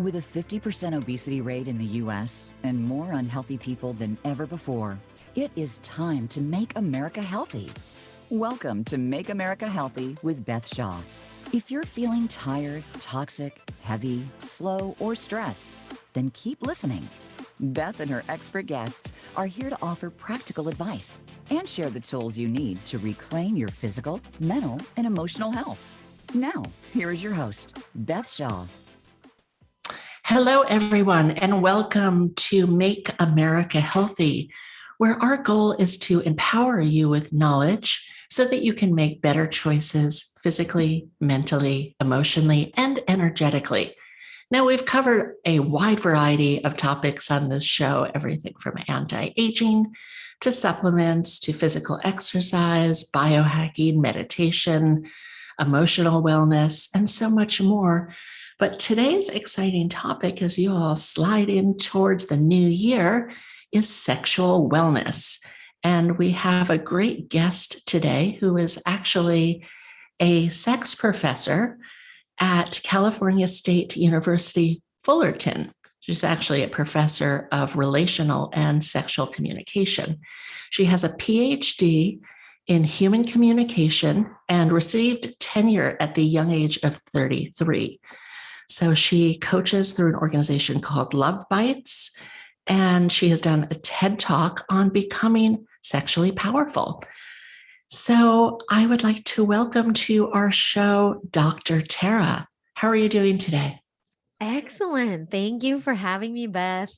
With a 50% obesity rate in the U.S. and more unhealthy people than ever before, it is time to make America healthy. Welcome to Make America Healthy with Beth Shaw. If you're feeling tired, toxic, heavy, slow, or stressed, then keep listening. Beth and her expert guests are here to offer practical advice and share the tools you need to reclaim your physical, mental, and emotional health. Now, here is your host, Beth Shaw. Hello, everyone, and welcome to Make America Healthy, where our goal is to empower you with knowledge so that you can make better choices physically, mentally, emotionally, and energetically. Now, we've covered a wide variety of topics on this show, everything from anti-aging to supplements to physical exercise, biohacking, meditation, emotional wellness, and so much more. But today's exciting topic, as you all slide in towards the new year, is sexual wellness. And we have a great guest today who is actually a sex professor at California State University, Fullerton. She's actually a professor of relational and sexual communication. She has a PhD in human communication and received tenure at the young age of 33. So she coaches through an organization called Love Bites, and she has done a TED Talk on becoming sexually powerful. So I would like to welcome to our show, Dr. Tara. How are you doing today? Excellent. Thank you for having me, Beth.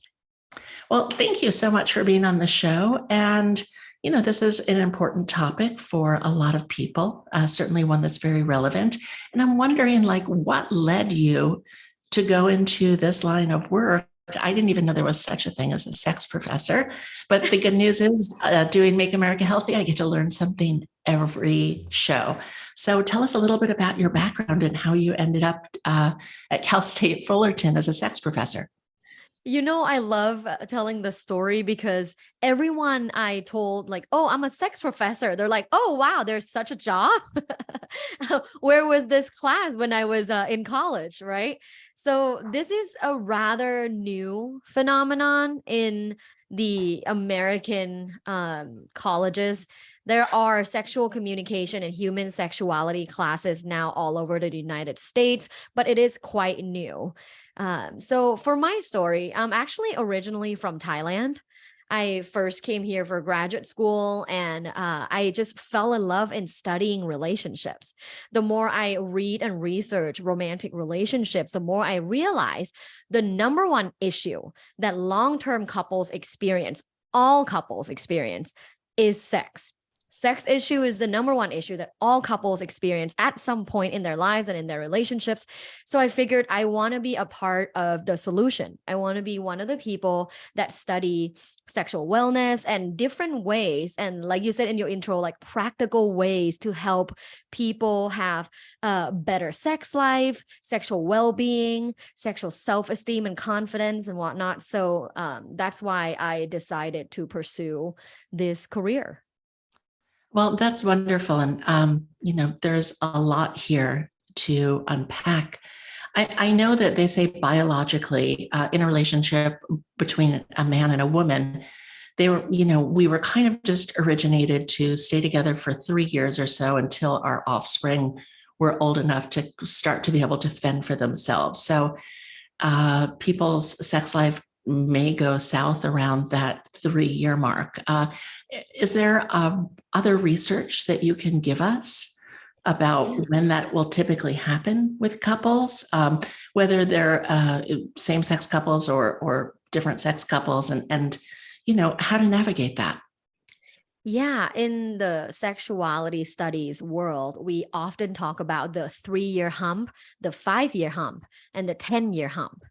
Well, thank you so much for being on the show. And this is an important topic for a lot of people, certainly one that's very relevant. And I'm wondering, what led you to go into this line of work? I didn't even know there was such a thing as a sex professor. But the good news is, doing Make America Healthy, I get to learn something every show. So tell us a little bit about your background and how you ended up at Cal State Fullerton as a sex professor. I love telling the story because everyone I told, oh, I'm a sex professor. They're like, oh, wow, there's such a job. Where was this class when I was in college, right? So this is a rather new phenomenon in the American colleges. There are sexual communication and human sexuality classes now all over the United States, but it is quite new. So for my story, I'm actually originally from Thailand. I first came here for graduate school and I just fell in love in studying relationships. The more I read and research romantic relationships, the more I realize the number one issue that long-term couples experience, all couples experience, is sex. Sex issue is the number one issue that all couples experience at some point in their lives and in their relationships. So I figured I want to be a part of the solution. I want to be one of the people that study sexual wellness and different ways. And like you said in your intro, like practical ways to help people have a better sex life, sexual well-being, sexual self-esteem and confidence and whatnot. So that's why I decided to pursue this career. Well, that's wonderful. And, there's a lot here to unpack. I know that they say biologically in a relationship between a man and a woman, we were kind of just originated to stay together for 3 years or so until our offspring were old enough to start to be able to fend for themselves. So people's sex life may go south around that 3-year mark. Is there other research that you can give us about when that will typically happen with couples, whether they're same-sex couples or different sex couples, and how to navigate that? Yeah, in the sexuality studies world, we often talk about the 3-year hump, the 5-year hump, and the 10-year hump.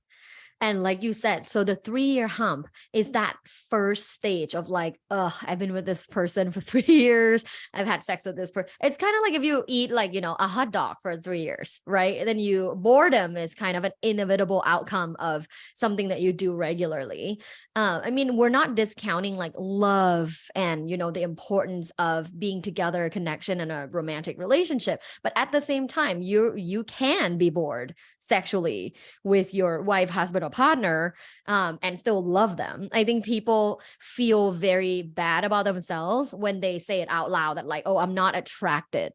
And like you said, so the 3-year hump is that first stage of like, I've been with this person for 3 years. I've had sex with this person. It's kind of like if you eat like, a hot dog for 3 years, right? And then boredom is kind of an inevitable outcome of something that you do regularly. I mean, we're not discounting like love and, the importance of being together, connection, and a romantic relationship. But at the same time, you can be bored sexually with your wife, husband, or partner, and still love them. I think people feel very bad about themselves when they say it out loud that like, oh, I'm not attracted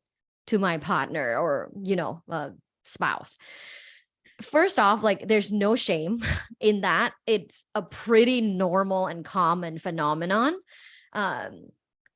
to my partner or, spouse. First off, like there's no shame in that. It's a pretty normal and common phenomenon.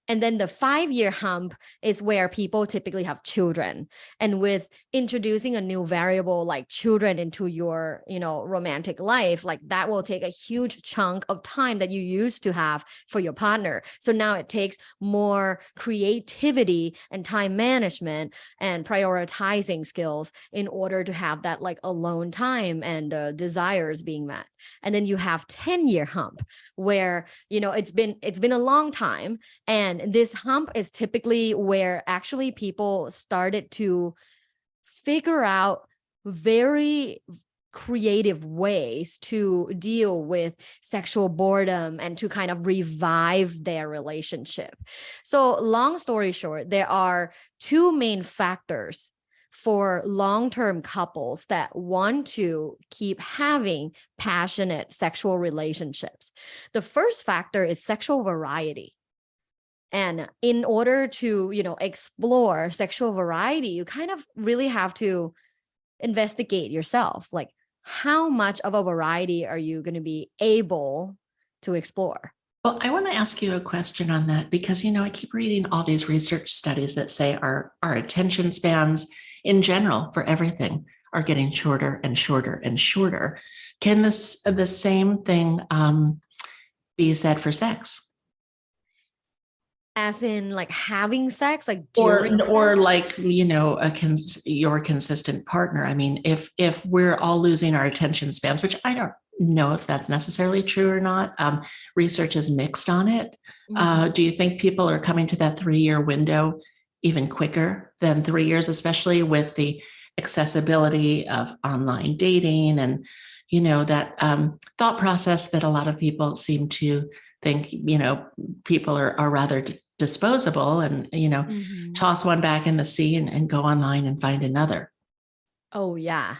And then the 5-year hump is where people typically have children. And with introducing a new variable like children into your, romantic life, like that will take a huge chunk of time that you used to have for your partner. So now it takes more creativity and time management and prioritizing skills in order to have that like alone time and desires being met. And then you have 10-year hump where, it's been a long time. And this hump is typically where actually people started to figure out very creative ways to deal with sexual boredom and to kind of revive their relationship. So long story short, there are two main factors for long-term couples that want to keep having passionate sexual relationships. The first factor is sexual variety. And in order to, explore sexual variety, you kind of really have to investigate yourself. Like, how much of a variety are you going to be able to explore? Well, I want to ask you a question on that because, I keep reading all these research studies that say our attention spans in general for everything are getting shorter and shorter and shorter. Can the same thing be said for sex? As in like having sex, like or like, your consistent partner. I mean, if we're all losing our attention spans, which I don't know if that's necessarily true or not. Research is mixed on it. Do you think people are coming to that 3-year window even quicker than 3 years, especially with the accessibility of online dating and, that thought process that a lot of people seem to think, people are rather disposable and, toss one back in the sea and go online and find another. Oh, yeah.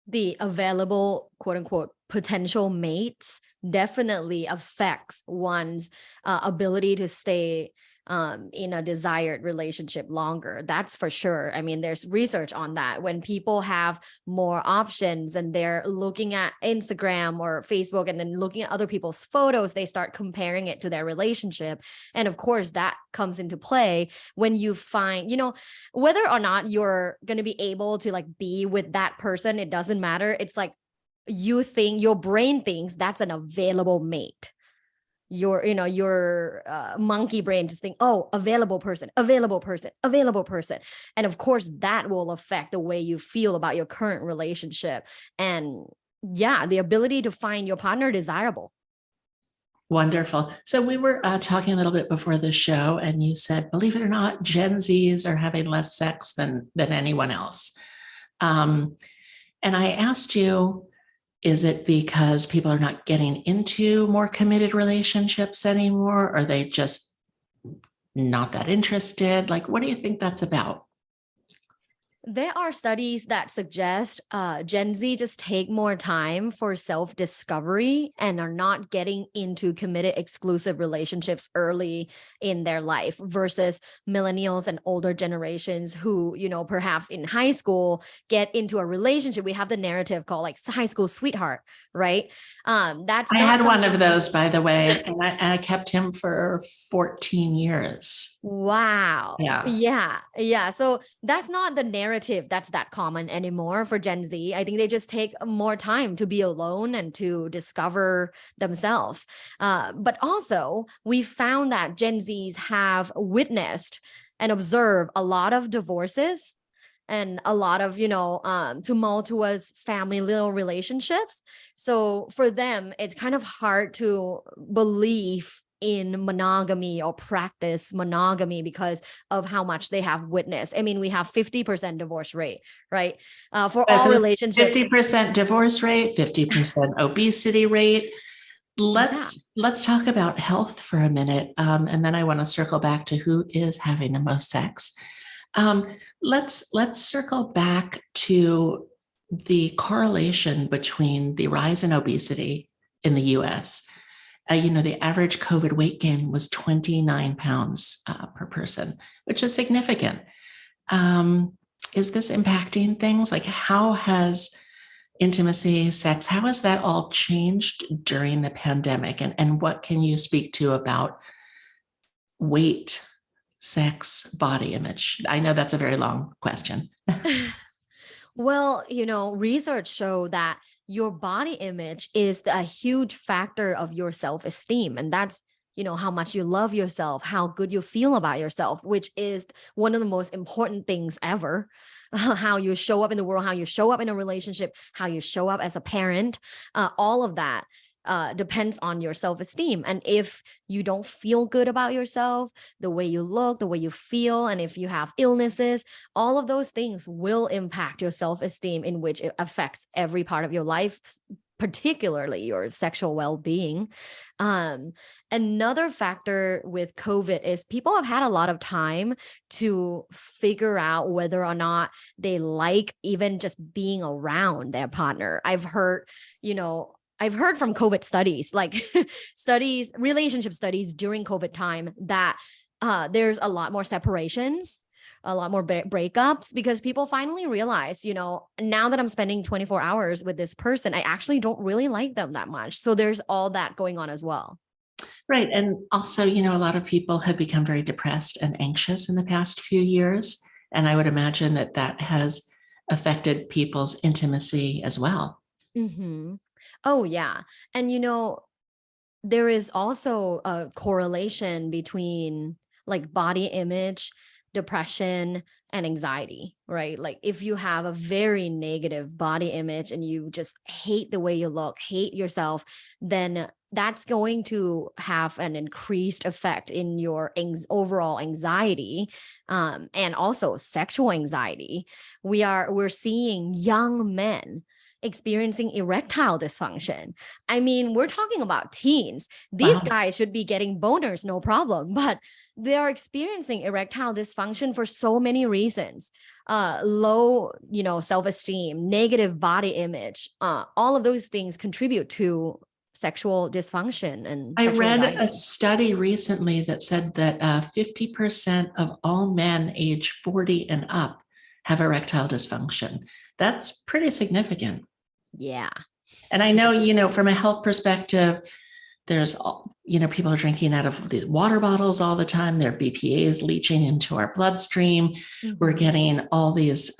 The available, quote unquote, potential mates definitely affects one's ability to stay in a desired relationship longer. That's for sure. I mean, there's research on that. When people have more options and they're looking at Instagram or Facebook and then looking at other people's photos, they start comparing it to their relationship. And of course, that comes into play when you find, whether or not you're going to be able to like be with that person, it doesn't matter. It's like you think, your brain thinks that's an available mate. Your monkey brain just think, oh, available person. And of course that will affect the way you feel about your current relationship. And yeah, the ability to find your partner desirable. Wonderful. So we were talking a little bit before the show and you said, believe it or not, Gen Zs are having less sex than anyone else. And I asked you, is it because people are not getting into more committed relationships anymore? Or are they just not that interested? Like, what do you think that's about? There are studies that suggest Gen Z just take more time for self-discovery and are not getting into committed exclusive relationships early in their life versus millennials and older generations who, perhaps in high school get into a relationship. We have the narrative called like high school sweetheart, right? I had one of those, by the way, and I kept him for 14 years. Wow. Yeah. Yeah. So that's not the narrative that's that common anymore for Gen Z. I think they just take more time to be alone and to discover themselves. But also we found that Gen Zs have witnessed and observed a lot of divorces and a lot of, tumultuous familial relationships. So for them, it's kind of hard to believe in monogamy or practice monogamy because of how much they have witnessed. I mean, we have 50% divorce rate, right? For all relationships. 50% divorce rate, 50% obesity rate. Let's talk about health for a minute, and then I want to circle back to who is having the most sex. Let's circle back to the correlation between the rise in obesity in the U.S. The average COVID weight gain was 29 pounds per person, which is significant. Is this impacting things? Like, how has intimacy, sex, how has that all changed during the pandemic? And what can you speak to about weight, sex, body image? I know that's a very long question. Well, research show that your body image is a huge factor of your self-esteem. And that's, how much you love yourself, how good you feel about yourself, which is one of the most important things ever. How you show up in the world, how you show up in a relationship, how you show up as a parent, all of that depends on your self-esteem. And if you don't feel good about yourself, the way you look, the way you feel, and if you have illnesses, all of those things will impact your self-esteem, in which it affects every part of your life, particularly your sexual well-being. Another factor with COVID is people have had a lot of time to figure out whether or not they like even just being around their partner. I've heard from COVID studies, like relationship studies during COVID time, that there's a lot more separations, a lot more breakups, because people finally realize, now that I'm spending 24 hours with this person, I actually don't really like them that much. So there's all that going on as well. Right. And also, a lot of people have become very depressed and anxious in the past few years. And I would imagine that that has affected people's intimacy as well. Mm-hmm. Oh, yeah. And, there is also a correlation between like body image, depression, and anxiety, right? Like if you have a very negative body image and you just hate the way you look, hate yourself, then that's going to have an increased effect in your overall anxiety, and also sexual anxiety. We're seeing young men experiencing erectile dysfunction. I mean, we're talking about teens. These guys should be getting boners, no problem, but they are experiencing erectile dysfunction for so many reasons. Low, self-esteem, negative body image, all of those things contribute to sexual dysfunction. And I read anxiety. A study recently that said that 50% of all men age 40 and up have erectile dysfunction. That's pretty significant. Yeah. And I know, from a health perspective, there's, people are drinking out of the water bottles all the time. Their BPA is leaching into our bloodstream. Mm-hmm. We're getting all these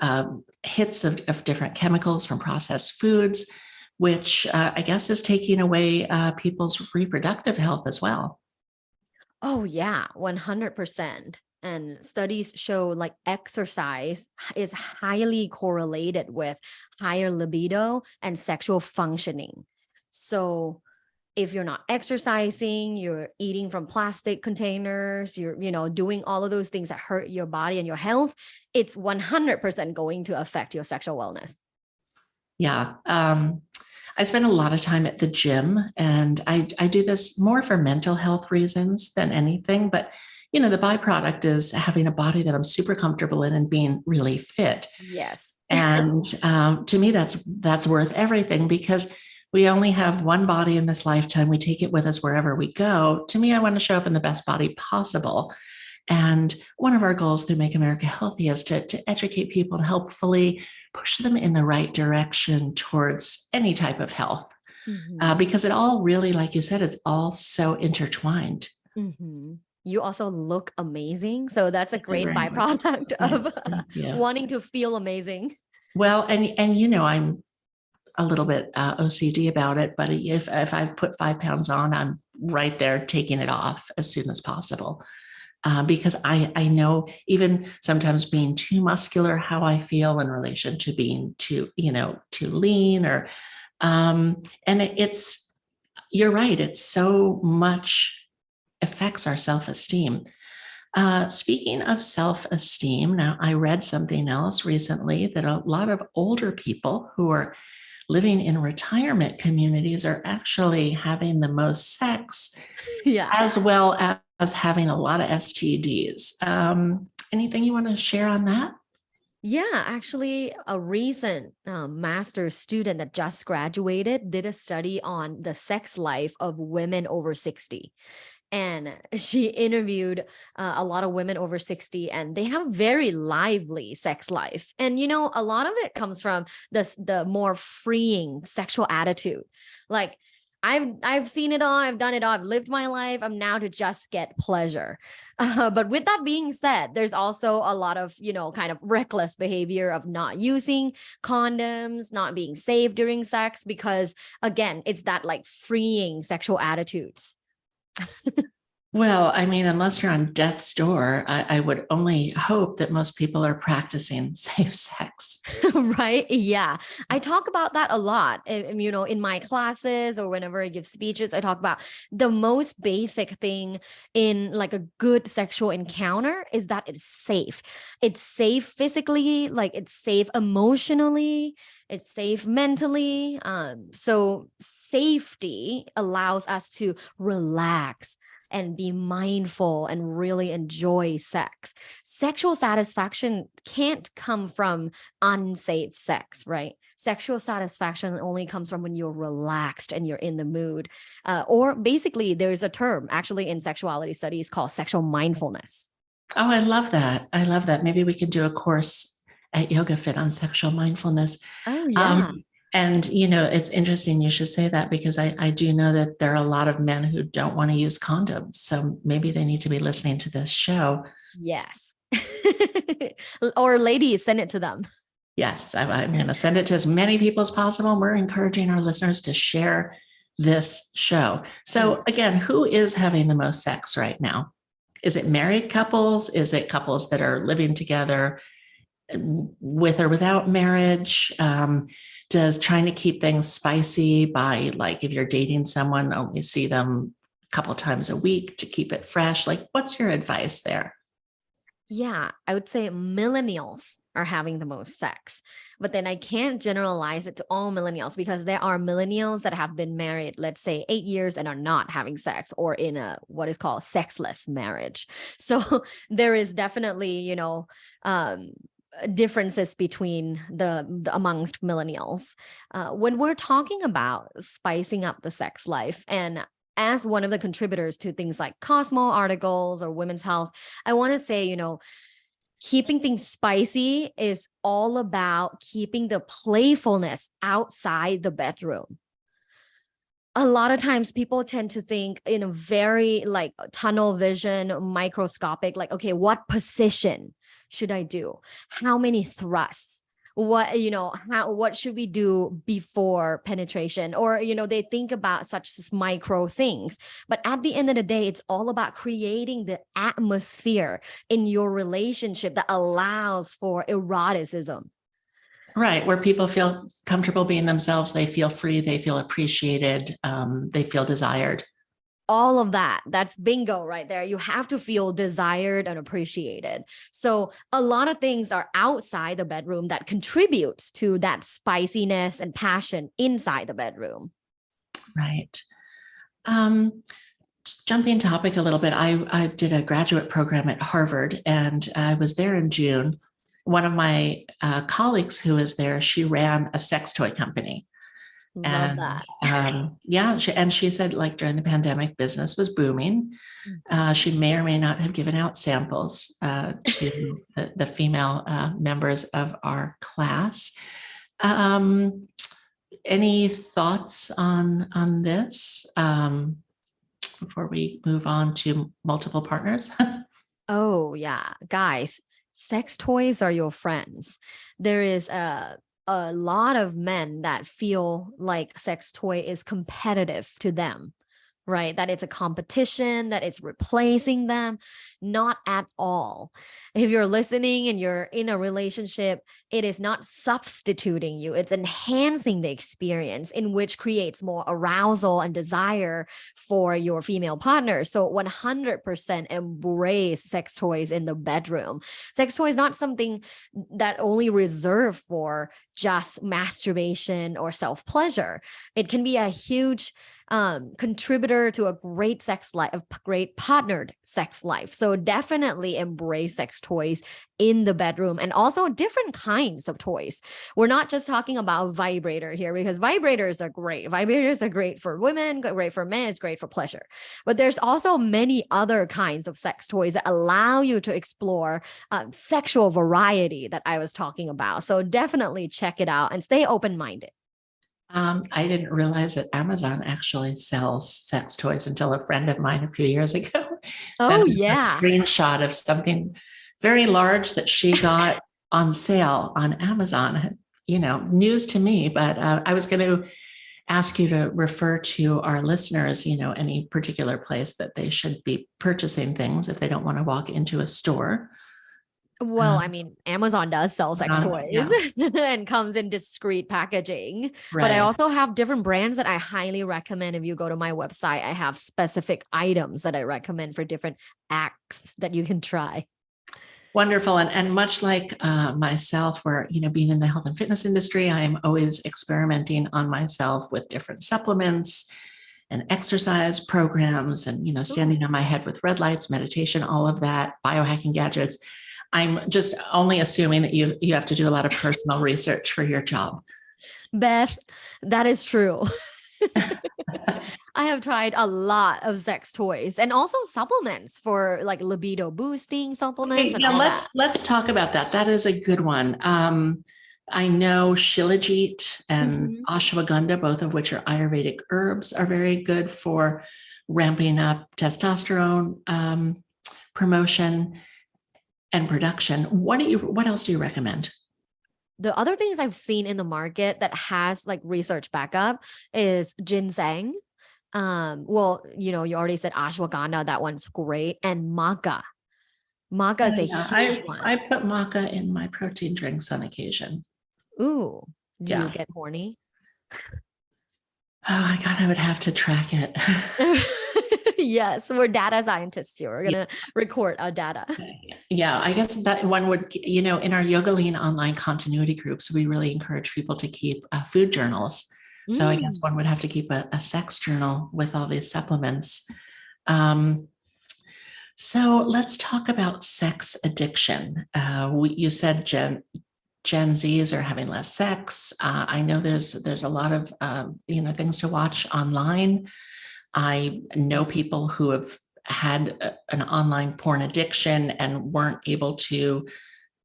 hits of different chemicals from processed foods, which I guess is taking away people's reproductive health as well. Oh, yeah, 100%. And studies show like exercise is highly correlated with higher libido and sexual functioning. So if you're not exercising, you're eating from plastic containers, you're, doing all of those things that hurt your body and your health, it's 100% going to affect your sexual wellness. Yeah. I spend a lot of time at the gym, and I do this more for mental health reasons than anything, but the byproduct is having a body that I'm super comfortable in and being really fit. Yes. And to me, that's worth everything, because we only have one body in this lifetime. We take it with us wherever we go. To me, I want to show up in the best body possible. And one of our goals through Make America Healthy is to educate people and helpfully push them in the right direction towards any type of health. Mm-hmm. Because it all really, like you said, it's all so intertwined. Mm-hmm. You also look amazing. So that's a great byproduct of wanting to feel amazing. Well, and I'm a little bit OCD about it, but if I put 5 pounds on, I'm right there taking it off as soon as possible. because I know even sometimes being too muscular, how I feel in relation to being too, too lean and it's, you're right. It's so much affects our self-esteem. Speaking of self-esteem, now I read something else recently that a lot of older people who are living in retirement communities are actually having the most sex, Yeah. as well as having a lot of STDs. Anything you want to share on that? Yeah, actually, a recent master's student that just graduated did a study on the sex life of women over 60. And she interviewed a lot of women over 60, and they have very lively sex life. And a lot of it comes from the more freeing sexual attitude. Like, I've seen it all, I've done it all, I've lived my life, I'm now to just get pleasure. But with that being said, there's also a lot of kind of reckless behavior of not using condoms, not being safe during sex, because again, it's that like freeing sexual attitudes. Well, I mean, unless you're on death's door, I would only hope that most people are practicing safe sex. Right? Yeah. I talk about that a lot. In my classes or whenever I give speeches, I talk about the most basic thing in like a good sexual encounter is that it's safe. It's safe physically, like it's safe emotionally, it's safe mentally. So safety allows us to relax and be mindful and really enjoy sex. Sexual satisfaction can't come from unsafe sex, right? Sexual satisfaction only comes from when you're relaxed and you're in the mood. Or basically, there's a term actually in sexuality studies called sexual mindfulness. Oh, I love that. I love that. Maybe we can do a course at Yoga Fit on sexual mindfulness. Oh, yeah. And, it's interesting you should say that because I do know that there are a lot of men who don't want to use condoms. So maybe they need to be listening to this show. Yes. Or ladies, send it to them. Yes, I'm going to send it to as many people as possible. We're encouraging our listeners to share this show. So again, who is having the most sex right now? Is it married couples? Is it couples that are living together with or without marriage? Does trying to keep things spicy by, like, if you're dating someone, only see them a couple times a week to keep it fresh? Like, what's your advice there? Yeah, I would say millennials are having the most sex, but then I can't generalize it to all millennials because there are millennials that have been married, let's say 8 years, and are not having sex or in a what is called sexless marriage. So there is definitely, differences between the amongst millennials. When we're talking about spicing up the sex life, and as one of the contributors to things like Cosmo articles or Women's Health, I want to say, keeping things spicy is all about keeping the playfulness outside the bedroom. A lot of times people tend to think in a very like tunnel vision, microscopic, like, okay, what position should I do? How many thrusts? What should we do before penetration? Or, they think about such micro things. But at the end of the day, it's all about creating the atmosphere in your relationship that allows for eroticism. Right, where people feel comfortable being themselves, they feel free, they feel appreciated, they feel desired. All of that's bingo right there. You have to feel desired and appreciated. So a lot of things are outside the bedroom that contributes to that spiciness and passion inside the bedroom. Right. Jumping topic a little bit, I did a graduate program at Harvard, and I was there in June. One of my colleagues who was there, she ran a sex toy company. Love that. She said, like, during the pandemic, business was booming. She may or may not have given out samples to the female members of our class. Any thoughts on this before we move on to multiple partners? Oh, yeah. Guys, sex toys are your friends. There is a lot of men that feel like sex toy is competitive to them. right? That it's a competition, that it's replacing them. Not at all. If you're listening and you're in a relationship, it is not substituting you, it's enhancing the experience, in which creates more arousal and desire for your female partner. So 100% embrace sex toys in the bedroom. Sex toys not something that only reserved for just masturbation or self pleasure. It can be a huge contributor to a great sex life, a great partnered sex life. So definitely embrace sex toys in the bedroom, and also different kinds of toys. We're not just talking about vibrator here, because vibrators are great. Vibrators are great for women, great for men, it's great for pleasure. But there's also many other kinds of sex toys that allow you to explore sexual variety that I was talking about. So definitely check it out and stay open-minded. I didn't realize that Amazon actually sells sex toys until a friend of mine a few years ago Oh, sent us a yeah. screenshot of something very large that she got on sale on Amazon. News to me, but I was going to ask you to refer to our listeners, any particular place that they should be purchasing things if they don't want to walk into a store. Well, I mean, Amazon does sell sex toys Yeah, and comes in discreet packaging. But I right. also have different brands that I highly recommend. If you go to my website, I have specific items that I recommend for different acts that you can try. Wonderful. And much like myself, where, being in the health and fitness industry, I'm always experimenting on myself with different supplements and exercise programs and, standing on my head with red lights, meditation, all of that, biohacking gadgets. I'm just only assuming that you have to do a lot of personal research for your job. Beth, that is true. I have tried a lot of sex toys and also supplements for like libido boosting supplements Okay, and yeah, all let's that. let's talk about that. That is a good one. I know Shilajit and Mhm. ashwagandha, both of which are Ayurvedic herbs, are very good for ramping up testosterone promotion and production. What else do you recommend? The other things I've seen in the market that has like research backup is ginseng. Well, you already said ashwagandha, that one's great, and maca. Maca is a Yeah, huge I one. put maca in my protein drinks on occasion. Ooh, do you Yeah. get horny? Oh my God, I would have to track it. Yes, we're data scientists here. We're Yeah. gonna record our data. Yeah, I guess that one would, in our Yoga Lean online continuity groups, we really encourage people to keep food journals. So I guess Mm. one would have to keep a sex journal with all these supplements. Um, so let's talk about sex addiction. You said Gen Zs are having less sex. I know there's a lot of things to watch online. I know people who have had an online porn addiction and weren't able to,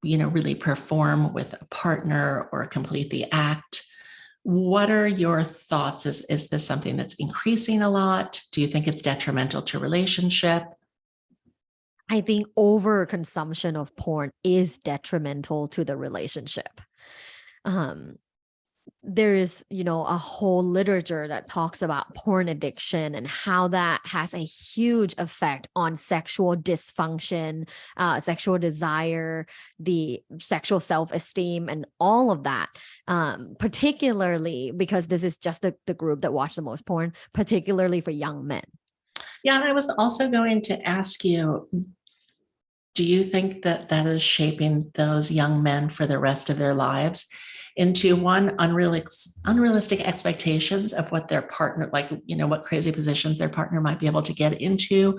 really perform with a partner or complete the act. What are your thoughts? Is this something that's increasing a lot? Do you think it's detrimental to relationship? I think overconsumption of porn is detrimental to the relationship. Um, there is, a whole literature that talks about porn addiction and how that has a huge effect on sexual dysfunction, sexual desire, the sexual self-esteem, and all of that. Particularly because this is just the group that watch the most porn, particularly for young men. Yeah, and I was also going to ask you, do you think that that is shaping those young men for the rest of their lives into one unrealistic expectations of what their partner, like, what crazy positions their partner might be able to get into,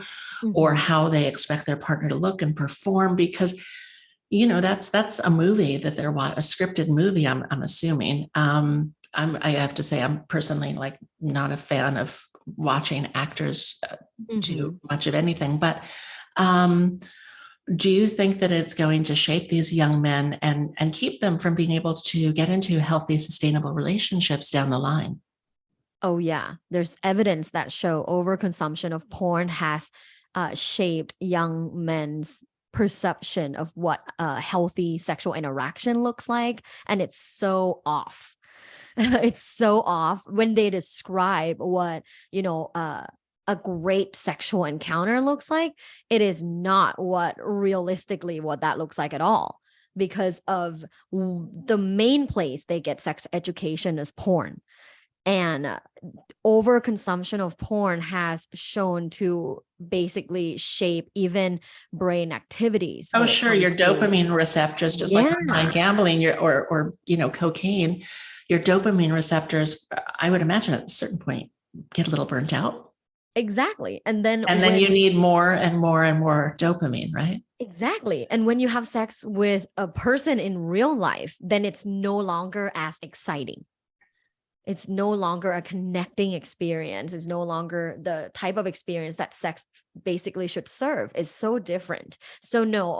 or Mhm. how they expect their partner to look and perform? Because, that's a movie that they're a scripted movie, I'm assuming. I have to say, I'm personally like not a fan of watching actors do Mhm. much of anything, but um, do you think that it's going to shape these young men and keep them from being able to get into healthy, sustainable relationships down the line? Oh yeah, there's evidence that show overconsumption of porn has shaped young men's perception of what a healthy sexual interaction looks like, and it's so off. It's so off when they describe what you know uh, a great sexual encounter looks like, it is not what realistically what that looks like at all, because of the main place they get sex education is porn. And overconsumption of porn has shown to basically shape even brain activities. Oh, when it sure. Your comes to- dopamine receptors, just like online gambling, or cocaine, your dopamine receptors, I would imagine at a certain point, get a little burnt out. Exactly. And then you need more and more and more dopamine, right? Exactly. And when you have sex with a person in real life, then it's no longer as exciting. It's no longer a connecting experience. It's no longer the type of experience that sex basically should serve. It's so different. So no,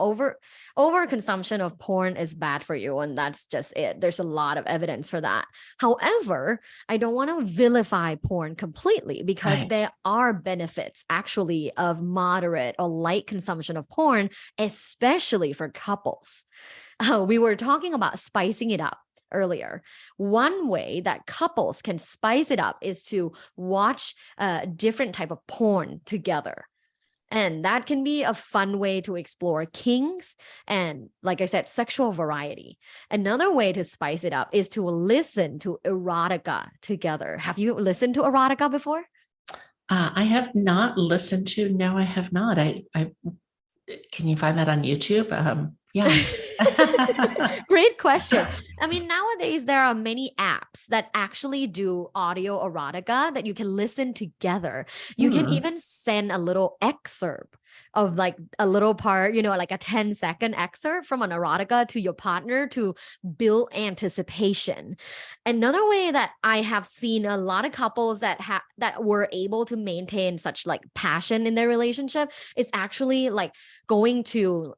over consumption of porn is bad for you. And that's just it. There's a lot of evidence for that. However, I don't want to vilify porn completely, because there are benefits actually of moderate or light consumption of porn, especially for couples. We were talking about spicing it up earlier. One way that couples can spice it up is to watch a different type of porn together. And that can be a fun way to explore kinks and, like I said, sexual variety. Another way to spice it up is to listen to erotica together. Have you listened to erotica before? I have not listened to. No, I have not. I can you find that on YouTube? Yeah. Great question. I mean, nowadays there are many apps that actually do audio erotica that you can listen together. You can even send a little excerpt of like a little part, like a 10-second excerpt from an erotica to your partner to build anticipation. Another way that I have seen a lot of couples that were able to maintain such like passion in their relationship is actually like going to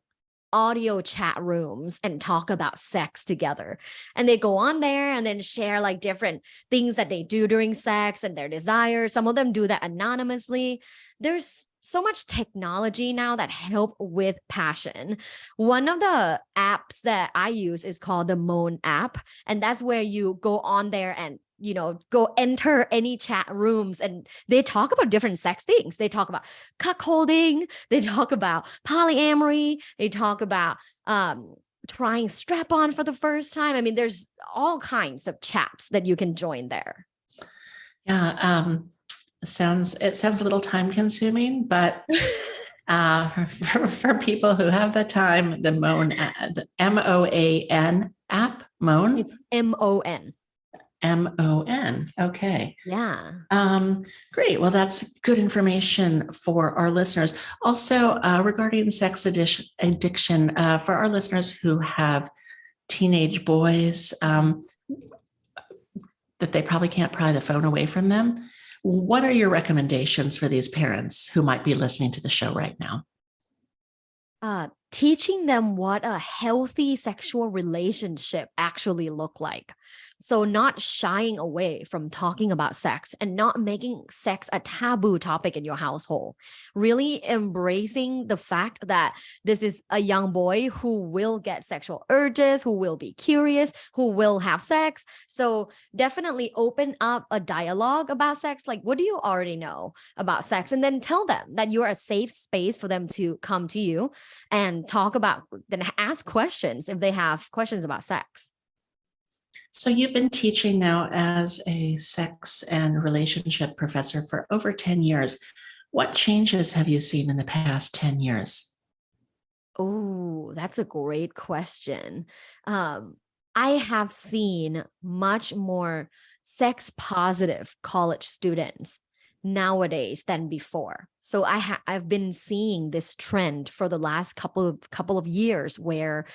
audio chat rooms and talk about sex together. And they go on there and then share like different things that they do during sex and their desires. Some of them do that anonymously. There's so much technology now that help with passion. One of the apps that I use is called the Moan app. And that's where you go on there and go enter any chat rooms, and they talk about different sex things. They talk about cuckolding. They talk about polyamory. They talk about trying strap-on for the first time. I mean, there's all kinds of chats that you can join there. Yeah, it sounds a little time consuming, but for people who have the time, the Moan, the MOAN app, Moan. It's MON. MON. Okay. Yeah. Great. Well, that's good information for our listeners. Also, regarding sex addiction, for our listeners who have teenage boys, that they probably can't pry the phone away from them, what are your recommendations for these parents who might be listening to the show right now? Teaching them what a healthy sexual relationship actually look like. So not shying away from talking about sex and not making sex a taboo topic in your household. Really embracing the fact that this is a young boy who will get sexual urges, who will be curious, who will have sex. So definitely open up a dialogue about sex. Like, what do you already know about sex? And then tell them that you are a safe space for them to come to you and talk about, then ask questions if they have questions about sex. So you've been teaching now as a sex and relationship professor for over 10 years. What changes have you seen in the past 10 years? Oh, that's a great question. I have seen much more sex positive college students nowadays than before. So I've been seeing this trend for the last couple of years where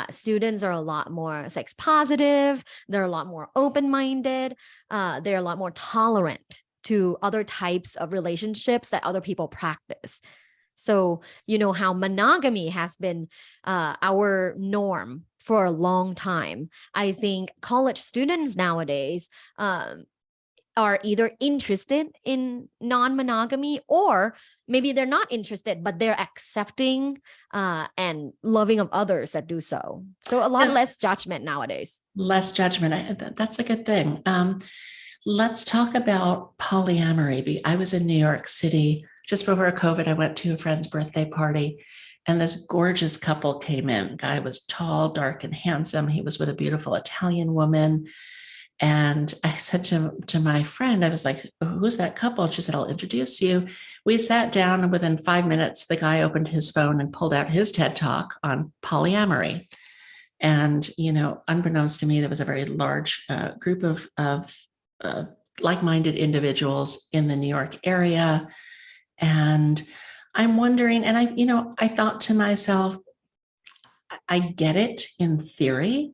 students are a lot more sex positive, they're a lot more open-minded, they're a lot more tolerant to other types of relationships that other people practice. So, how monogamy has been our norm for a long time. I think college students nowadays are either interested in non-monogamy, or maybe they're not interested, but they're accepting and loving of others that do so. So a lot less judgment nowadays. Less judgment. That's a good thing. Let's talk about polyamory. I was in New York City just before COVID. I went to a friend's birthday party, and this gorgeous couple came in. The guy was tall, dark, and handsome. He was with a beautiful Italian woman. And I said to my friend, I was like, who's that couple? And she said, I'll introduce you. We sat down, and within 5 minutes, the guy opened his phone and pulled out his TED Talk on polyamory. And, unbeknownst to me, there was a very large group of like-minded individuals in the New York area. And I'm wondering, and I thought to myself, I get it in theory.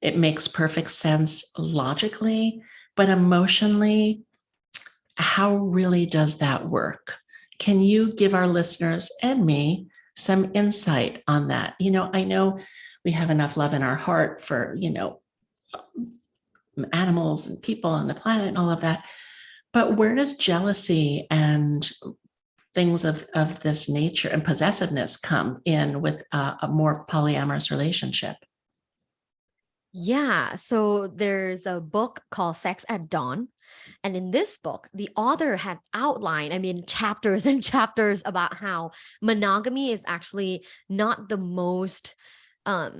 It makes perfect sense logically, but emotionally, how really does that work? Can you give our listeners and me some insight on that? I know we have enough love in our heart for, animals and people and the planet and all of that. But where does jealousy and things of this nature and possessiveness come in with a more polyamorous relationship? Yeah. So there's a book called Sex at Dawn. And in this book, the author had outlined, chapters and chapters about how monogamy is actually not the most, not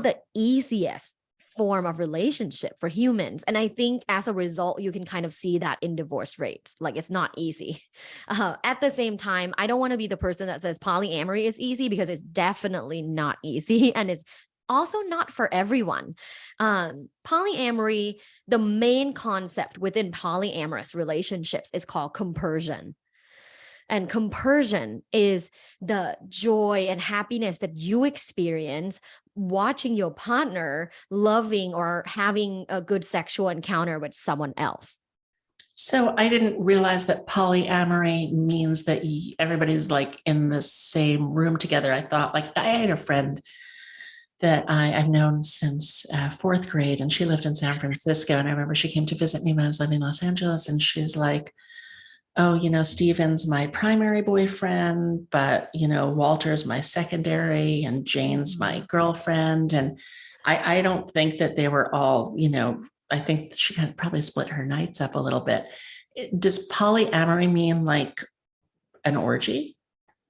the easiest form of relationship for humans. And I think as a result, you can kind of see that in divorce rates. Like, it's not easy. At the same time, I don't want to be the person that says polyamory is easy, because it's definitely not easy. And it's also not for everyone. Polyamory, the main concept within polyamorous relationships is called compersion. And compersion is the joy and happiness that you experience watching your partner loving or having a good sexual encounter with someone else. So I didn't realize that polyamory means that everybody's like in the same room together. I thought, like, I had a friend that I've known since fourth grade, and she lived in San Francisco. And I remember she came to visit me when I was living in Los Angeles, and she's like, oh, Steven's my primary boyfriend, but, Walter's my secondary, and Jane's my girlfriend. And I don't think that they were all, I think she kind of probably split her nights up a little bit. Does polyamory mean like an orgy?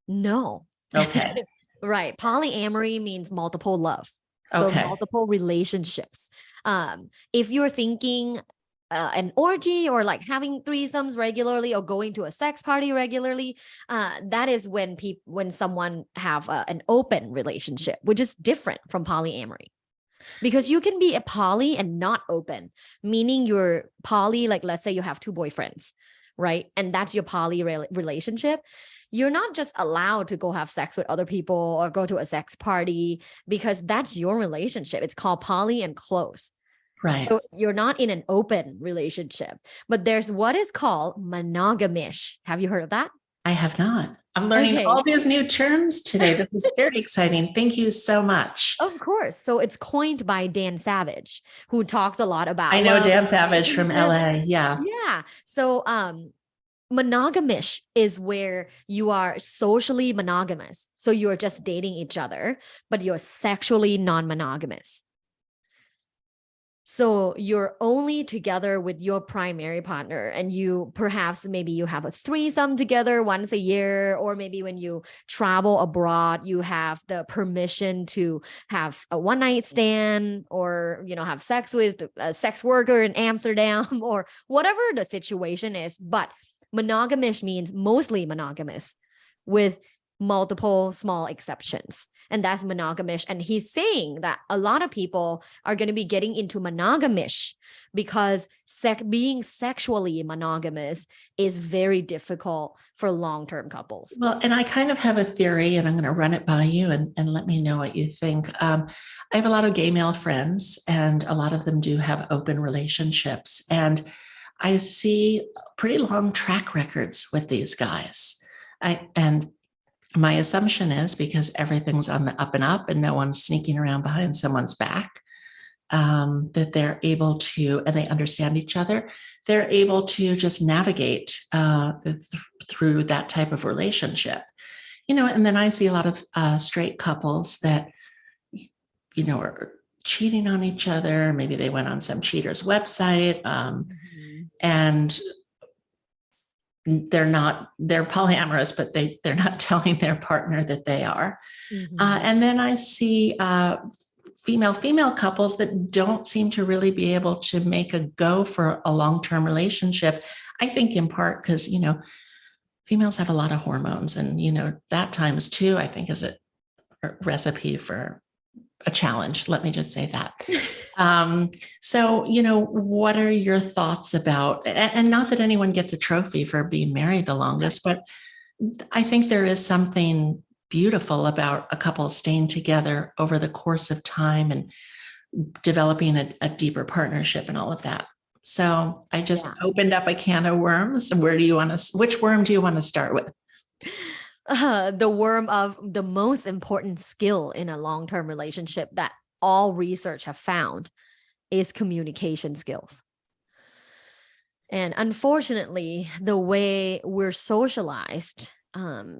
No. Okay. Right. Polyamory means multiple love. So Okay. multiple relationships. If you're thinking an orgy or like having threesomes regularly or going to a sex party regularly, that is when someone have an open relationship, which is different from polyamory. Because you can be a poly and not open, meaning you're poly, like let's say you have two boyfriends, right? And that's your poly relationship. You're not just allowed to go have sex with other people or go to a sex party, because that's your relationship. It's called poly and close. Right. So you're not in an open relationship, but there's what is called monogamish. Have you heard of that? I have not. I'm learning all these new terms today. This is very exciting. Thank you so much. Of course. So it's coined by Dan Savage, who talks a lot about. I know Dan Savage from LA. Yeah. Yeah. So monogamish is where you are socially monogamous. So you're just dating each other, but you're sexually non-monogamous. So you're only together with your primary partner, and maybe you have a threesome together once a year, or maybe when you travel abroad, you have the permission to have a one night stand, or, have sex with a sex worker in Amsterdam, or whatever the situation is. But monogamish means mostly monogamous with multiple small exceptions. And that's monogamish. And he's saying that a lot of people are going to be getting into monogamish because being sexually monogamous is very difficult for long-term couples. Well, and I kind of have a theory, and I'm going to run it by you and let me know what you think. I have a lot of gay male friends, and a lot of them do have open relationships. And I see pretty long track records with these guys. And my assumption is, because everything's on the up and up and no one's sneaking around behind someone's back, that they're able to, and they understand each other, they're able to just navigate through that type of relationship. And then I see a lot of straight couples that, are cheating on each other. Maybe they went on some cheater's website. and they're polyamorous, but they're not telling their partner that they are. And then I see female couples that don't seem to really be able to make a go for a long-term relationship. I think in part because, females have a lot of hormones, and, that times two, I think, is a recipe for a challenge. Let me just say that. So, what are your thoughts about, and not that anyone gets a trophy for being married the longest, but I think there is something beautiful about a couple staying together over the course of time and developing a deeper partnership and all of that. So I just opened up a can of worms. Which worm do you want to start with? The worm of the most important skill in a long-term relationship that all research have found is communication skills. And unfortunately, the way we're socialized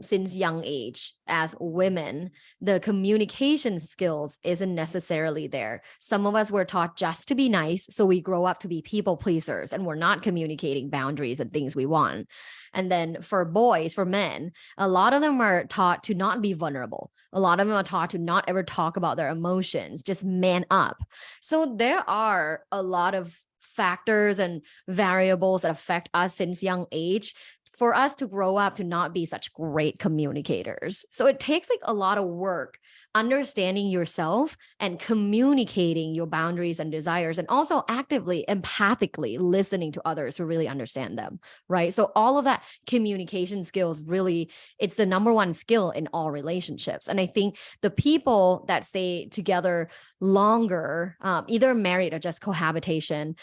since young age as women, the communication skills isn't necessarily there. Some of us were taught just to be nice, so we grow up to be people pleasers, and we're not communicating boundaries and things we want. And then for boys, for men, a lot of them are taught to not be vulnerable. A lot of them are taught to not ever talk about their emotions, just man up. So there are a lot of factors and variables that affect us since young age for us to grow up to not be such great communicators. So it takes like a lot of work understanding yourself and communicating your boundaries and desires, and also actively, empathically listening to others who really understand them, right? So all of that communication skills, really, it's the number one skill in all relationships. And I think the people that stay together longer, either married or just cohabitation,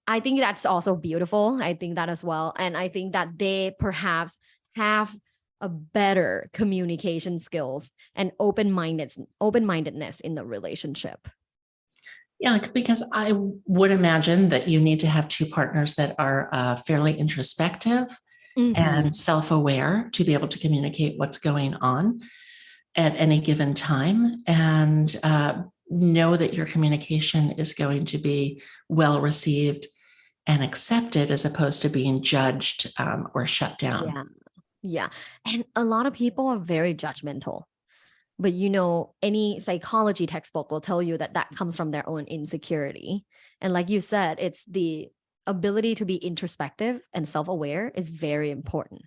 I think that's also beautiful. I think that as well. And I think that they perhaps have a better communication skills and open-mindedness in the relationship. Yeah, because I would imagine that you need to have two partners that are fairly introspective and self-aware to be able to communicate what's going on at any given time, and know that your communication is going to be well received and accepted, as opposed to being judged or shut down. Yeah. And a lot of people are very judgmental, but any psychology textbook will tell you that that comes from their own insecurity. And like you said, it's the ability to be introspective and self-aware is very important.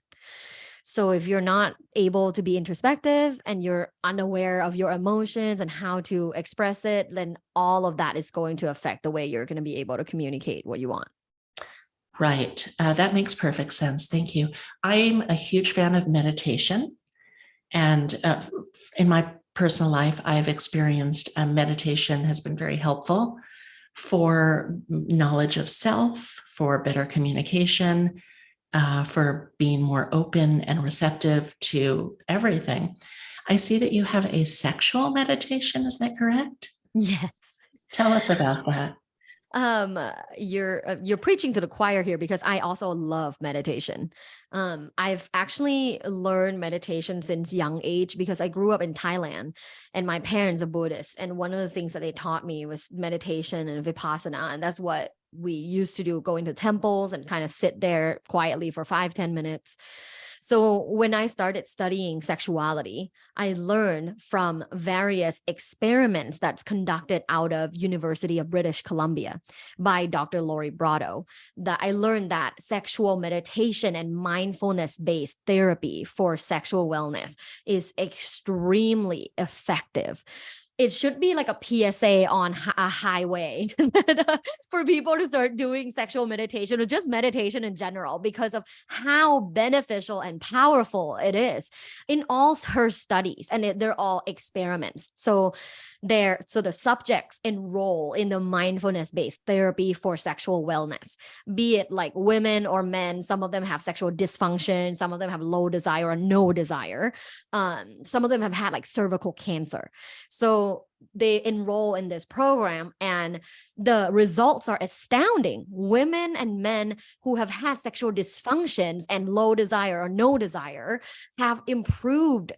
So if you're not able to be introspective and you're unaware of your emotions and how to express it, then all of that is going to affect the way you're going to be able to communicate what you want. Right. That makes perfect sense. Thank you. I'm a huge fan of meditation. And in my personal life, I've experienced meditation has been very helpful for knowledge of self, for better communication, for being more open and receptive to everything. I see that you have a sexual meditation. Is that correct? Yes. Tell us about that. You're preaching to the choir here, because I also love meditation. I've actually learned meditation since young age because I grew up in Thailand and my parents are Buddhist. And one of the things that they taught me was meditation and vipassana. And that's what we used to do, go into temples and kind of sit there quietly for 5-10 minutes. So when I started studying sexuality, I learned from various experiments that's conducted out of University of British Columbia by Dr. Lori Brotto, that I learned that sexual meditation and mindfulness-based therapy for sexual wellness is extremely effective. It should be like a PSA on a highway for people to start doing sexual meditation or just meditation in general, because of how beneficial and powerful it is in all her studies. And they're all experiments. So the subjects enroll in the mindfulness-based therapy for sexual wellness, be it like women or men. Some of them have sexual dysfunction. Some of them have low desire or no desire. Some of them have had like cervical cancer. So they enroll in this program, and the results are astounding. Women and men who have had sexual dysfunctions and low desire or no desire have improved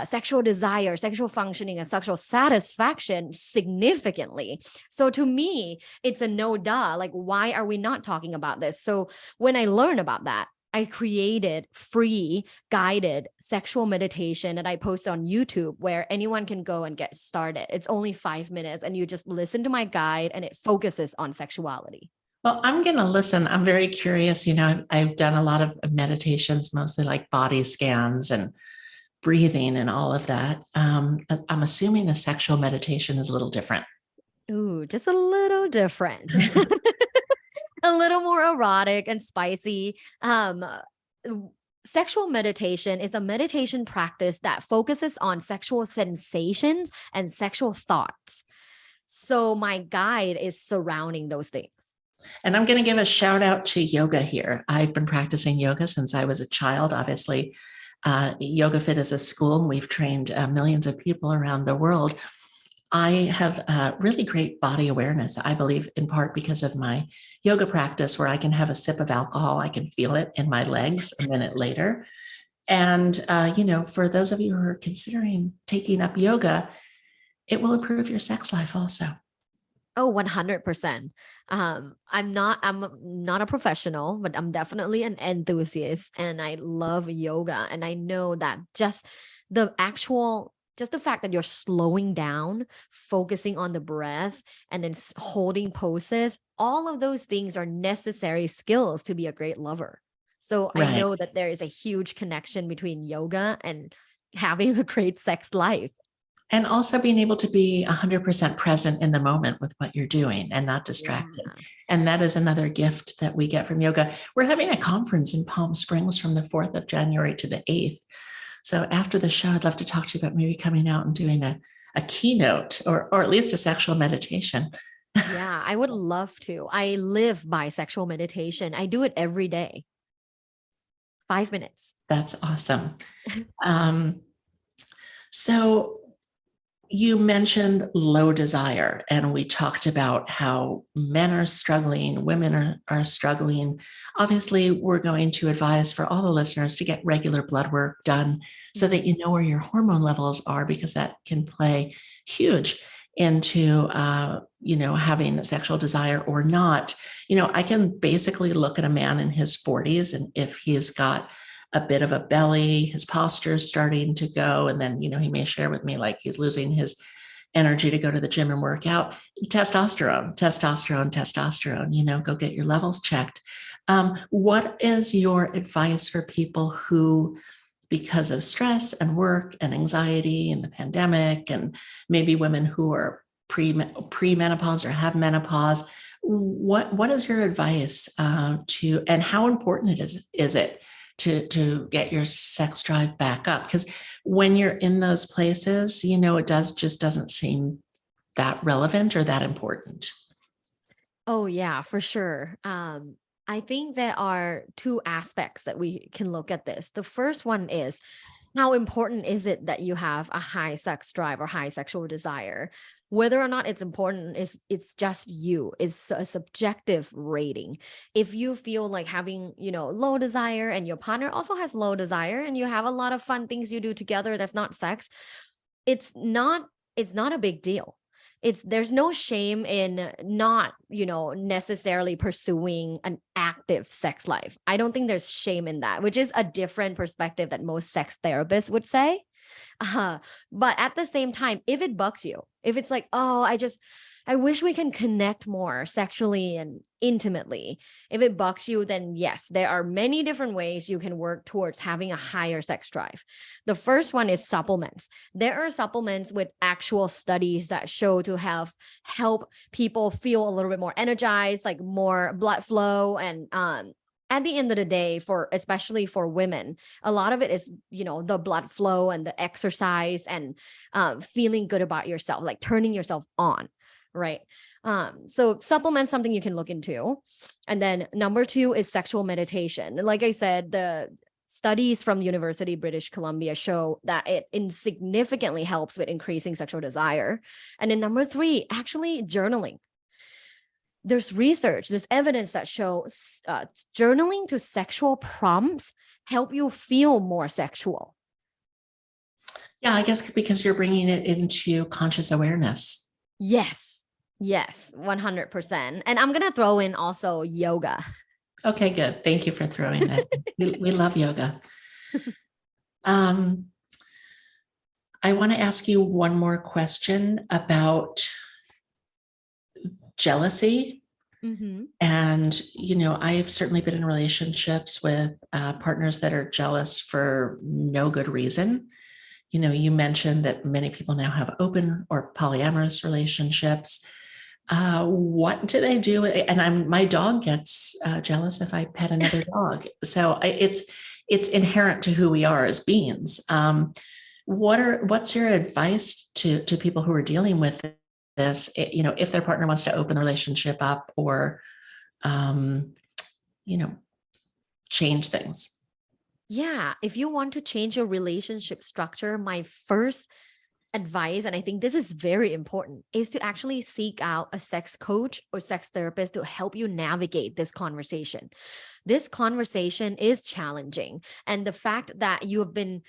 sexual desire, sexual functioning, and sexual satisfaction significantly. So to me, it's a no duh. Like, why are we not talking about this? So when I learned about that, I created free guided sexual meditation that I post on YouTube, where anyone can go and get started. It's only 5 minutes, and you just listen to my guide, and it focuses on sexuality. Well, I'm going to listen. I'm very curious. I've done a lot of meditations, mostly like body scans and breathing and all of that. I'm assuming a sexual meditation is a little different. Ooh, just a little different. A little more erotic and spicy. Sexual meditation is a meditation practice that focuses on sexual sensations and sexual thoughts. So my guide is surrounding those things. And I'm going to give a shout out to yoga here. I've been practicing yoga since I was a child. Obviously, Yoga Fit is a school, and we've trained millions of people around the world. I have really great body awareness, I believe, in part because of my yoga practice, where I can have a sip of alcohol. I can feel it in my legs a minute later. And, for those of you who are considering taking up yoga, it will improve your sex life also. Oh, 100%. I'm not a professional, but I'm definitely an enthusiast, and I love yoga. And I know that just the fact that you're slowing down, focusing on the breath, and then holding poses, all of those things are necessary skills to be a great lover. So Right. I know that there is a huge connection between yoga and having a great sex life. And also being able to be 100% present in the moment with what you're doing and not distracted. Yeah. And that is another gift that we get from yoga. We're having a conference in Palm Springs from the 4th of January to the 8th. So after the show, I'd love to talk to you about maybe coming out and doing a keynote or at least a sexual meditation. Yeah, I would love to. I live by sexual meditation. I do it every day. 5 minutes. That's awesome. So you mentioned low desire, and we talked about how men are struggling, women are struggling. Obviously, we're going to advise for all the listeners to get regular blood work done so that you know where your hormone levels are, because that can play huge into, having sexual desire or not. I can basically look at a man in his 40s, and if he's got a bit of a belly, his posture is starting to go. And then, he may share with me like he's losing his energy to go to the gym and work out. Testosterone, go get your levels checked. What is your advice for people who, because of stress and work and anxiety and the pandemic, and maybe women who are pre-menopause or have menopause, what is your advice and how important is it to get your sex drive back up? Because when you're in those places, it doesn't seem that relevant or that important. Oh yeah, for sure. I think there are two aspects that we can look at this. The first one is, how important is it that you have a high sex drive or high sexual desire? Whether or not it's important it's just you. It's a subjective rating. If you feel like having, low desire, and your partner also has low desire, and you have a lot of fun things you do together that's not sex, it's not a big deal. There's no shame in not, necessarily pursuing an active sex life. I don't think there's shame in that, which is a different perspective that most sex therapists would say. But at the same time, if it bugs you, if it's like, oh, I wish we can connect more sexually and intimately. If it bugs you, then yes, there are many different ways you can work towards having a higher sex drive. The first one is supplements. There are supplements with actual studies that show to help people feel a little bit more energized, like more blood flow. And at the end of the day, especially for women, a lot of it is, the blood flow and the exercise and feeling good about yourself, like turning yourself on. Right. So supplements, something you can look into. And then number 2 is sexual meditation. Like I said, Studies from University British Columbia show that it insignificantly helps with increasing sexual desire. And then number 3, actually journaling. There's research, there's evidence that shows journaling to sexual prompts help you feel more sexual. Yeah, I guess because you're bringing it into conscious awareness. Yes, 100%. And I'm going to throw in also yoga. Okay, good. Thank you for throwing that. We love yoga. I want to ask you one more question about jealousy. Mm-hmm. And, I've certainly been in relationships with partners that are jealous for no good reason. You mentioned that many people now have open or polyamorous relationships. What do they do? And my dog gets jealous if I pet another dog. So it's inherent to who we are as beings. What's your advice to people who are dealing with this? If their partner wants to open the relationship up or, change things. Yeah, if you want to change your relationship structure, my first advice, and I think this is very important, is to actually seek out a sex coach or sex therapist to help you navigate this conversation. This conversation is challenging. And the fact that you have been,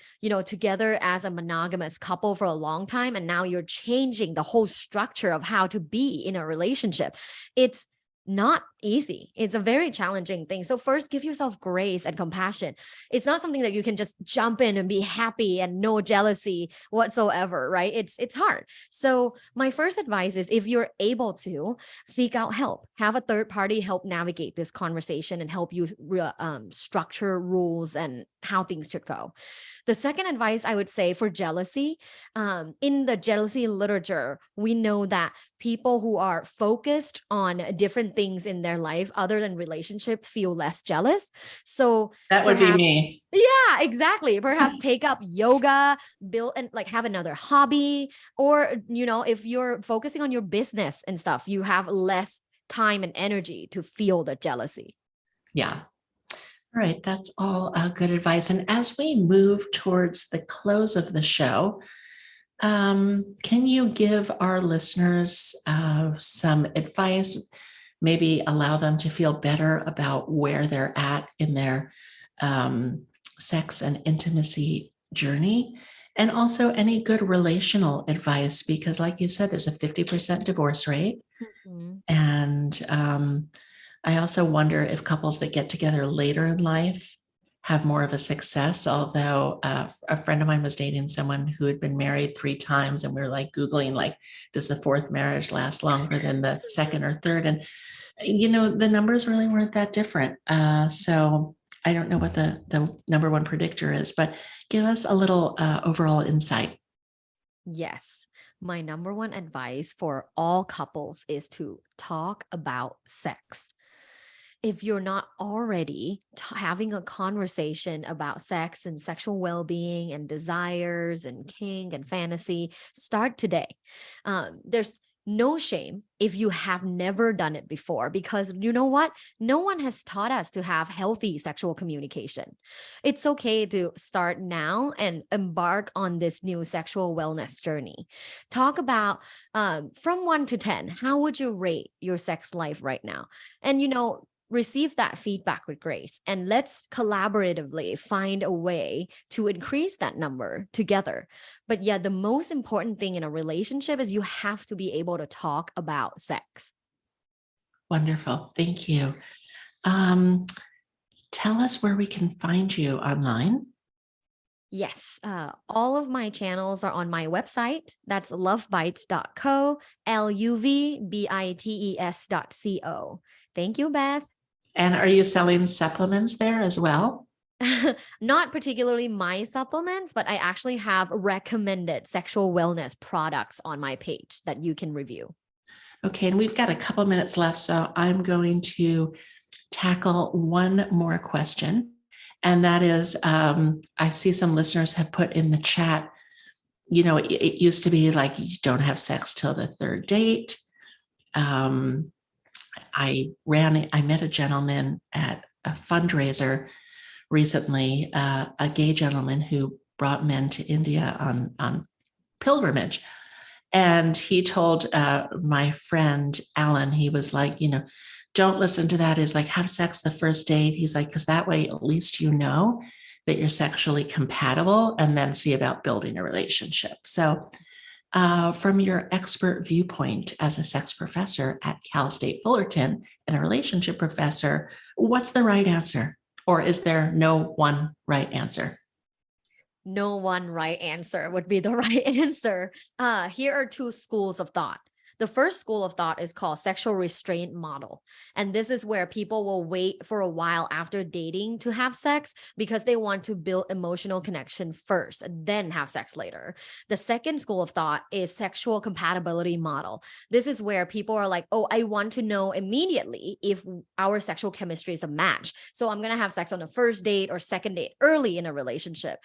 together as a monogamous couple for a long time, and now you're changing the whole structure of how to be in a relationship, it's not easy. It's a very challenging thing. So first, give yourself grace and compassion. It's not something that you can just jump in and be happy and no jealousy whatsoever, right? It's hard. So my first advice is, if you're able to, seek out help. Have a third party help navigate this conversation and help you structure rules and how things should go. The second advice I would say for jealousy, in the jealousy literature, we know that people who are focused on different things in their life other than relationship feel less jealous. So that would be me. Yeah, exactly. Perhaps take up yoga, build and have another hobby, or, if you're focusing on your business and stuff, you have less time and energy to feel the jealousy. Yeah. All right. That's all good advice. And as we move towards the close of the show, can you give our listeners some advice, maybe allow them to feel better about where they're at in their sex and intimacy journey, and also any good relational advice? Because like you said, there's a 50% divorce rate. Mm-hmm. And I also wonder if couples that get together later in life have more of a success. Although a friend of mine was dating someone who had been married 3 times, and we were Googling, does the 4th marriage last longer than the 2nd or 3rd? And, the numbers really weren't that different. So I don't know what the number one predictor is, but give us a little overall insight. Yes. My number one advice for all couples is to talk about sex. If you're not already having a conversation about sex and sexual well-being and desires and kink and fantasy, start today. There's no shame if you have never done it before, because you know what? No one has taught us to have healthy sexual communication. It's okay to start now and embark on this new sexual wellness journey. Talk about from 1 to 10, how would you rate your sex life right now? And, receive that feedback with grace, and let's collaboratively find a way to increase that number together. But yeah, the most important thing in a relationship is you have to be able to talk about sex. Wonderful. Thank you. Tell us where we can find you online. Yes, all of my channels are on my website. That's lovebites.co, LUVBITES.co. Thank you, Beth. And are you selling supplements there as well? Not particularly my supplements, but I actually have recommended sexual wellness products on my page that you can review. Okay, and we've got a couple minutes left, so I'm going to tackle one more question. And that is, I see some listeners have put in the chat, it used to be you don't have sex till the 3rd date. I met a gentleman at a fundraiser recently, a gay gentleman who brought men to India on pilgrimage. And he told my friend Alan, he was like, don't listen to that. Is like, have sex the first date. He's like, because that way, at least you know that you're sexually compatible, and then see about building a relationship. So from your expert viewpoint as a sex professor at Cal State Fullerton and a relationship professor, what's the right answer? Or is there no one right answer? No one right answer would be the right answer. Here are two schools of thought. The first school of thought is called sexual restraint model. And this is where people will wait for a while after dating to have sex because they want to build emotional connection first and then have sex later. The second school of thought is sexual compatibility model. This is where people are like, oh, I want to know immediately if our sexual chemistry is a match. So I'm going to have sex on the first date or second date early in a relationship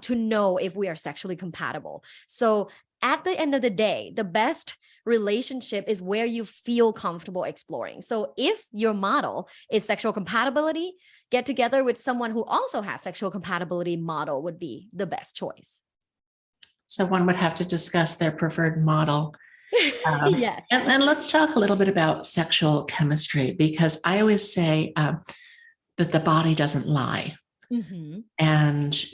to know if we are sexually compatible. So at the end of the day, the best relationship is where you feel comfortable exploring. So if your model is sexual compatibility, get together with someone who also has sexual compatibility model would be the best choice. So one would have to discuss their preferred model. Yes. And let's talk a little bit about sexual chemistry, because I always say that the body doesn't lie. Mm-hmm. And,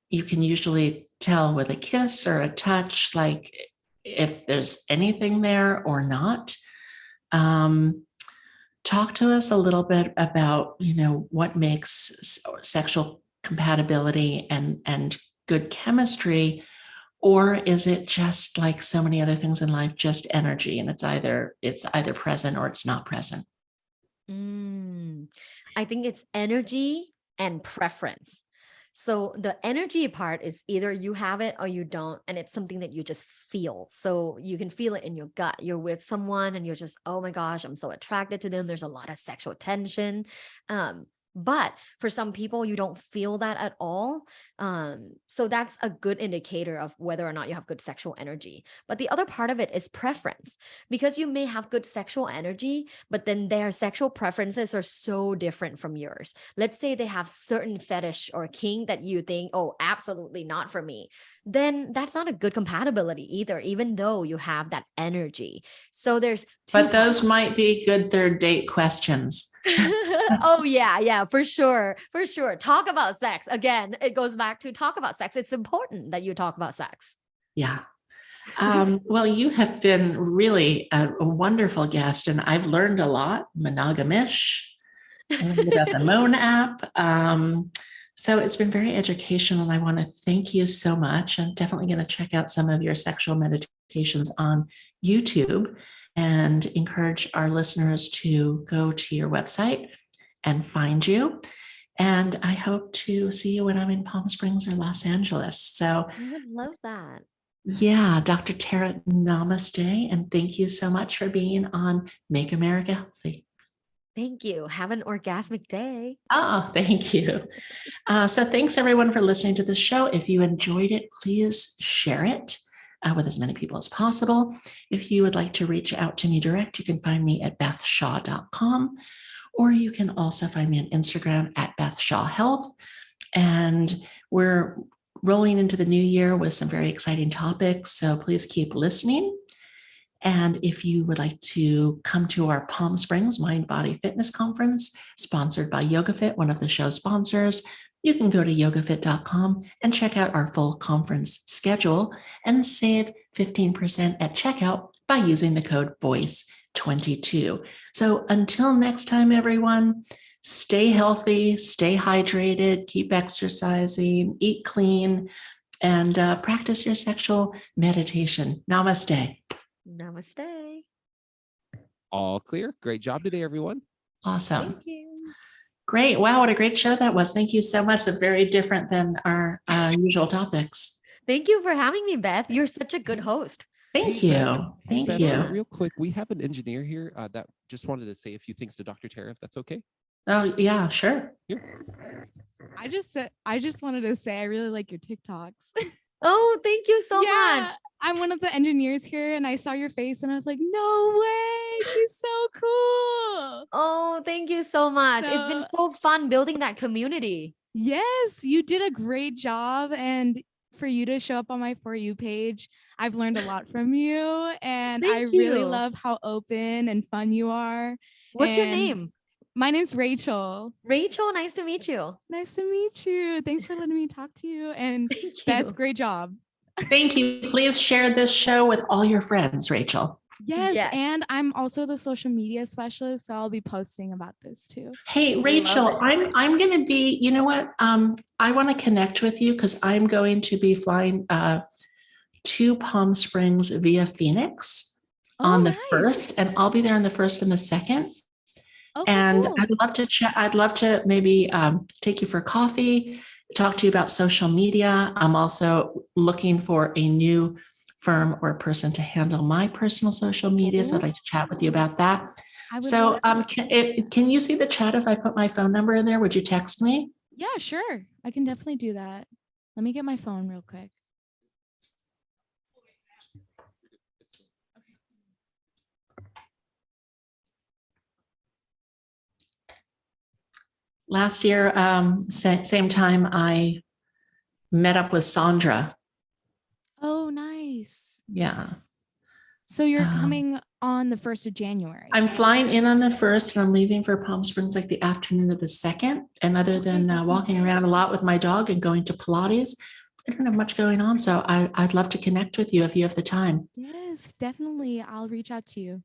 you can usually tell with a kiss or a touch, like if there's anything there or not. Talk to us a little bit about, what makes sexual compatibility and good chemistry, or is it just like so many other things in life, just energy, and it's either present or it's not present? I think it's energy and preference. So the energy part is either you have it or you don't, and it's something that you just feel. So you can feel it in your gut. You're with someone and you're just, oh my gosh, I'm so attracted to them. There's a lot of sexual tension. But for some people, you don't feel that at all. So that's a good indicator of whether or not you have good sexual energy. But the other part of it is preference, because you may have good sexual energy, but then their sexual preferences are so different from yours. Let's say they have certain fetish or kink that you think, oh, absolutely not for me. Then that's not a good compatibility either, even though you have that energy. So there's But those might be good third date questions. Oh yeah, for sure. Talk about sex. Again, it goes back to talk about sex. It's important that you talk about sex. Yeah. Well, you have been really a wonderful guest, and I've learned a lot. Monogamish, I learned about the Moan app. So it's been very educational, and I want to thank you so much. I'm definitely going to check out some of your sexual meditations on YouTube and encourage our listeners to go to your website and find you. And I hope to see you when I'm in Palm Springs or Los Angeles. So I would love that. yeah, Dr. Tara, namaste. And thank you so much for being on Make America Healthy. Thank you. Have an orgasmic day. Oh, thank you. So thanks everyone for listening to this show. If you enjoyed it, please share it with as many people as possible. If you would like to reach out to me direct, you can find me at bethshaw.com, or you can also find me on Instagram at bethshawhealth. And we're rolling into the new year with some very exciting topics, so please keep listening. And if you would like to come to our Palm Springs Mind Body Fitness Conference, sponsored by YogaFit, one of the show's sponsors, you can go to yogafit.com and check out our full conference schedule and save 15% at checkout by using the code VOICE22. So until next time, everyone, stay healthy, stay hydrated, keep exercising, eat clean, and practice your sexual meditation. Namaste. Namaste. All clear. Great job today, everyone. Awesome. Thank you. Great. Wow, what a great show that was. Thank you so much. That's very different than our usual topics. Thank you for having me, Beth. You're such a good host. Thank Hey, Beth. you. Thank Beth, you. real quick, we have an engineer here that just wanted to say a few things to Dr. Tara, if that's okay. Oh, yeah, sure. Here. I just wanted to say I really like your TikToks. Oh, thank you so much. I'm one of the engineers here and I saw your face and I was like, no way. She's so cool. Oh, thank you so much. It's been so fun building that community. Yes, you did a great job. And for you to show up on my For You page, I've learned a lot from you. And I Thank really you. love how open and fun you are. What's your And name? my name's Rachel. Rachel, nice to meet you. Nice to meet you. Thanks for letting me talk to you. And Thank Beth, you. great job. Thank you. Please share this show with all your friends, Rachel. Yes, Yes. and I'm also the social media specialist, so I'll be posting about this too. Hey, Love Rachel, it. I'm going to be, you know what? I want to connect with you because I'm going to be flying to Palm Springs via Phoenix on the nice. 1st, and I'll be there on the 1st and the 2nd. Okay, And cool. I'd love to chat. I'd love to maybe take you for coffee, talk to you about social media. I'm also looking for a new firm or person to handle my personal social media. So I'd like to chat with you about that. I would So love to. can you see the chat if I put my phone number in there? Would you text me? Yeah, sure. I can definitely do that. Let me get my phone real quick. Last year, same time, I met up with Sandra. Oh, nice. Yeah. So you're Um, coming on the 1st of January. I'm flying in on the 1st and I'm leaving for Palm Springs like the afternoon of the 2nd. And other than walking around a lot with my dog and going to Pilates, I don't have much going on. So I'd love to connect with you if you have the time. Yes, definitely. I'll reach out to you.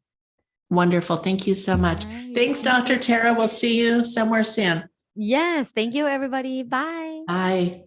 Wonderful. Thank you so much. All right. Thanks, Dr. Tara. We'll see you somewhere soon. Yes. Thank you, everybody. Bye. Bye.